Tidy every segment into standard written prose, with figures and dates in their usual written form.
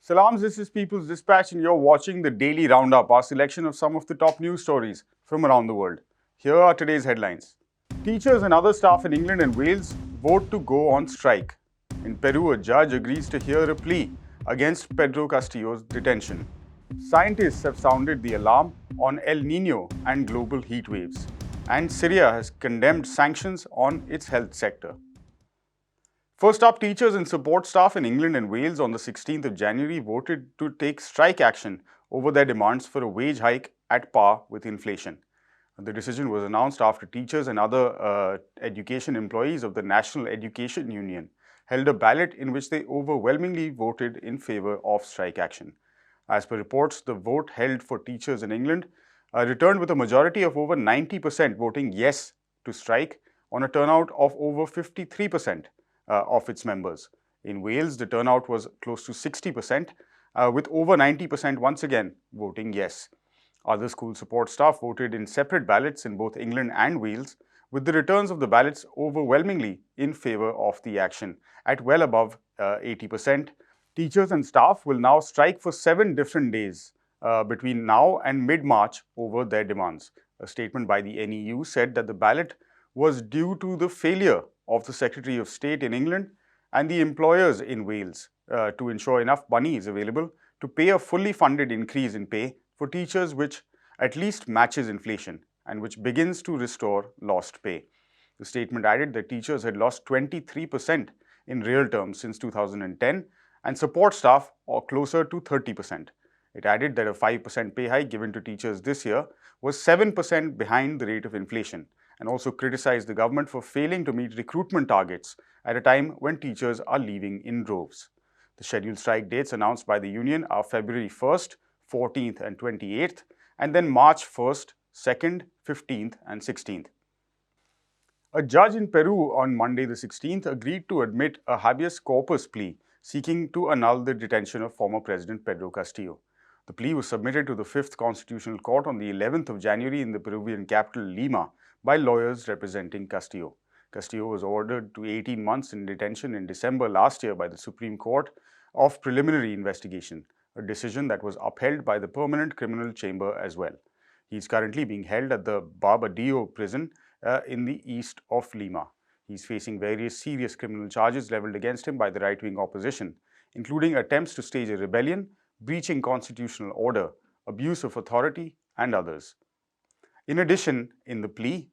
Salams, this is People's Dispatch, and you're watching the Daily Roundup, our selection of some of the top news stories from around the world. Here are today's headlines. Teachers and other staff in England and Wales vote to go on strike. In Peru, a judge agrees to hear a plea against Pedro Castillo's detention. Scientists have sounded the alarm on El Nino and global heat waves. And Syria has condemned sanctions on its health sector. First up, teachers and support staff in England and Wales on the 16th of January voted to take strike action over their demands for a wage hike at par with inflation. The decision was announced after teachers and other education employees of the National Education Union held a ballot in which they overwhelmingly voted in favor of strike action. As per reports, the vote held for teachers in England returned with a majority of over 90% voting yes to strike on a turnout of over 53%. Of its members. In Wales, the turnout was close to 60%, with over 90% once again voting yes. Other school support staff voted in separate ballots in both England and Wales, with the returns of the ballots overwhelmingly in favour of the action, at well above 80%. Teachers and staff will now strike for 7 different days between now and mid-March over their demands. A statement by the NEU said that the ballot was due to the failure of the Secretary of State in England and the employers in Wales to ensure enough money is available to pay a fully funded increase in pay for teachers which at least matches inflation and which begins to restore lost pay. The statement added that teachers had lost 23% in real terms since 2010 and support staff are closer to 30%. It added that a 5% pay hike given to teachers this year was 7% behind the rate of inflation, and also criticized the government for failing to meet recruitment targets at a time when teachers are leaving in droves. The scheduled strike dates announced by the union are February 1st, 14th and 28th, and then March 1st, 2nd, 15th and 16th. A judge in Peru on Monday the 16th agreed to admit a habeas corpus plea seeking to annul the detention of former President Pedro Castillo. The plea was submitted to the 5th Constitutional Court on the 11th of January in the Peruvian capital Lima by lawyers representing Castillo. Castillo was ordered to 18 months in detention in December last year by the Supreme Court of Preliminary Investigation, a decision that was upheld by the Permanent Criminal Chamber as well. He is currently being held at the Barbadillo prison in the east of Lima. He is facing various serious criminal charges leveled against him by the right-wing opposition, including attempts to stage a rebellion, breaching constitutional order, abuse of authority, and others. In addition, in the plea,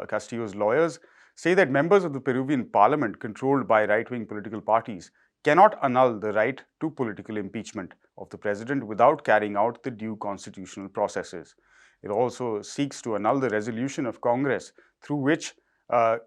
Castillo's lawyers say that members of the Peruvian parliament controlled by right-wing political parties cannot annul the right to political impeachment of the president without carrying out the due constitutional processes. It also seeks to annul the resolution of Congress through which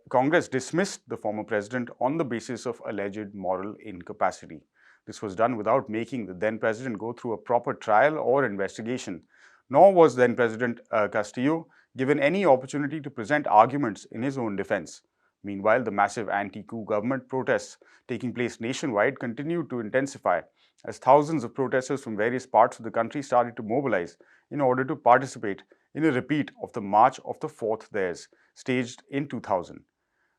Congress dismissed the former president on the basis of alleged moral incapacity. This was done without making the then president go through a proper trial or investigation, nor was then President Castillo given any opportunity to present arguments in his own defense. Meanwhile, the massive anti-coup government protests taking place nationwide continued to intensify as thousands of protesters from various parts of the country started to mobilize in order to participate in a repeat of the March of the Fourth Theirs, staged in 2000.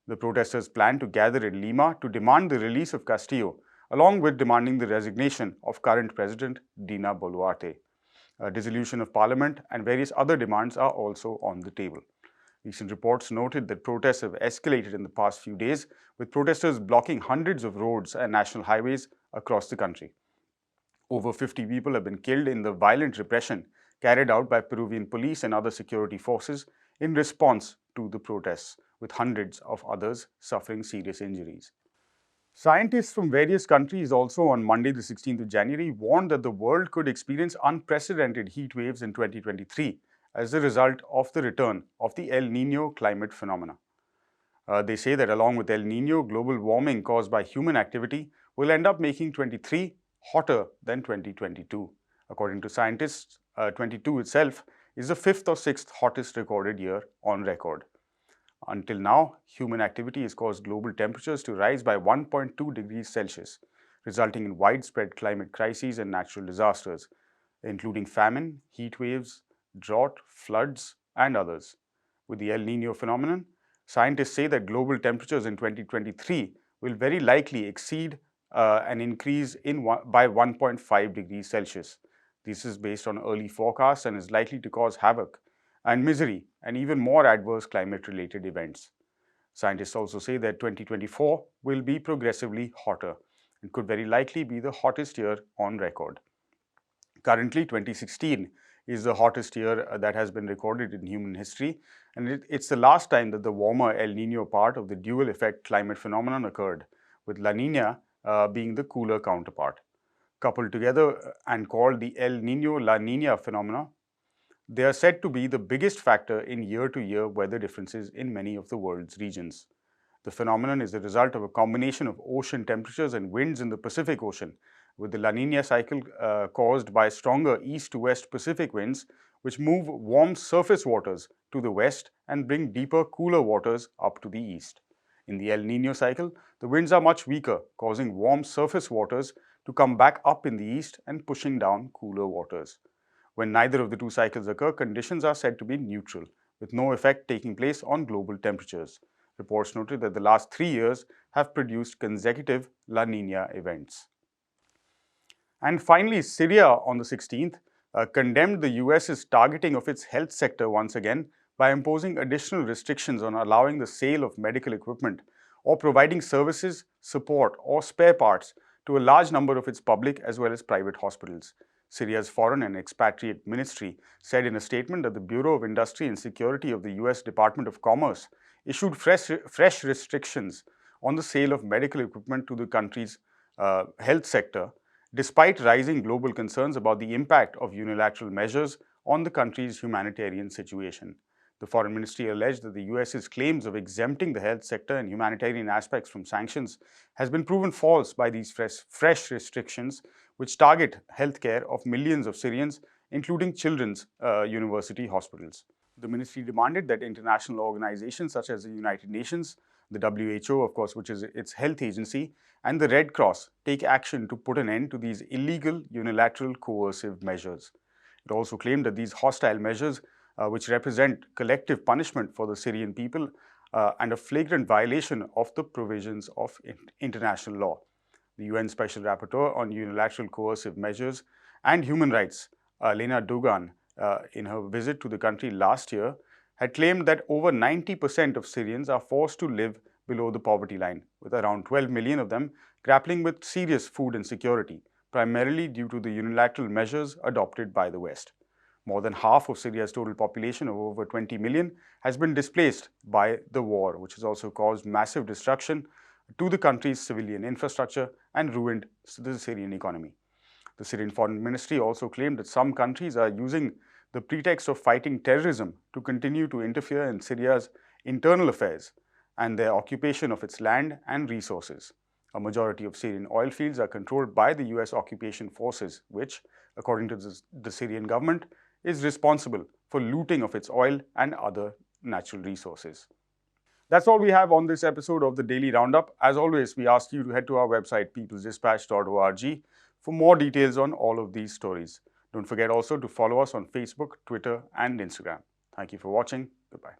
The protesters planned to gather in Lima to demand the release of Castillo, along with demanding the resignation of current President Dina Boluarte. A dissolution of parliament and various other demands are also on the table. Recent reports noted that protests have escalated in the past few days, with protesters blocking hundreds of roads and national highways across the country. Over 50 people have been killed in the violent repression carried out by Peruvian police and other security forces in response to the protests, with hundreds of others suffering serious injuries. Scientists from various countries also on Monday the 16th of January warned that the world could experience unprecedented heat waves in 2023 as a result of the return of the El Nino climate phenomena. They say that along with El Nino, global warming caused by human activity will end up making 23 hotter than 2022. According to scientists, 22 itself is the 5th or 6th hottest recorded year on record. Until now, human activity has caused global temperatures to rise by 1.2 degrees Celsius, resulting in widespread climate crises and natural disasters, including famine, heat waves, drought, floods, and others. With the El Nino phenomenon, scientists say that global temperatures in 2023 will very likely exceed an increase by 1.5 degrees Celsius. This is based on early forecasts and is likely to cause havoc and misery and even more adverse climate-related events. Scientists also say that 2024 will be progressively hotter and could very likely be the hottest year on record. Currently, 2016 is the hottest year that has been recorded in human history, and it's the last time that the warmer El Nino part of the dual effect climate phenomenon occurred, with La Nina being the cooler counterpart. Coupled together and called the El Nino-La Nina phenomena, they are said to be the biggest factor in year-to-year weather differences in many of the world's regions. The phenomenon is the result of a combination of ocean temperatures and winds in the Pacific Ocean, with the La Nina cycle caused by stronger east to west Pacific winds, which move warm surface waters to the west and bring deeper, cooler waters up to the east. In the El Nino cycle, the winds are much weaker, causing warm surface waters to come back up in the east and pushing down cooler waters. When neither of the two cycles occur, conditions are said to be neutral, with no effect taking place on global temperatures. Reports noted that the last 3 years have produced consecutive La Nina events. And finally, Syria on the 16th condemned the US's targeting of its health sector once again by imposing additional restrictions on allowing the sale of medical equipment or providing services, support, or spare parts to a large number of its public as well as private hospitals. Syria's Foreign and Expatriate Ministry said in a statement that the Bureau of Industry and Security of the US Department of Commerce issued fresh restrictions on the sale of medical equipment to the country's health sector, despite rising global concerns about the impact of unilateral measures on the country's humanitarian situation. The Foreign Ministry alleged that the US's claims of exempting the health sector and humanitarian aspects from sanctions has been proven false by these fresh restrictions, which target healthcare of millions of Syrians, including children's university hospitals. The ministry demanded that international organizations such as the United Nations, the WHO, of course, which is its health agency, and the Red Cross take action to put an end to these illegal, unilateral, coercive measures. It also claimed that these hostile measures, which represent collective punishment for the Syrian people and a flagrant violation of the provisions of international law. The UN Special Rapporteur on Unilateral Coercive Measures and Human Rights, Lena Dugan, in her visit to the country last year, had claimed that over 90% of Syrians are forced to live below the poverty line, with around 12 million of them grappling with serious food insecurity, primarily due to the unilateral measures adopted by the West. More than half of Syria's total population of over 20 million has been displaced by the war, which has also caused massive destruction to the country's civilian infrastructure and ruined the Syrian economy. The Syrian Foreign Ministry also claimed that some countries are using the pretext of fighting terrorism to continue to interfere in Syria's internal affairs and their occupation of its land and resources. A majority of Syrian oil fields are controlled by the US occupation forces, which, according to the Syrian government, is responsible for looting of its oil and other natural resources. That's all we have on this episode of the Daily Roundup. As always, we ask you to head to our website, peoplesdispatch.org, for more details on all of these stories. Don't forget also to follow us on Facebook, Twitter, and Instagram. Thank you for watching. Goodbye.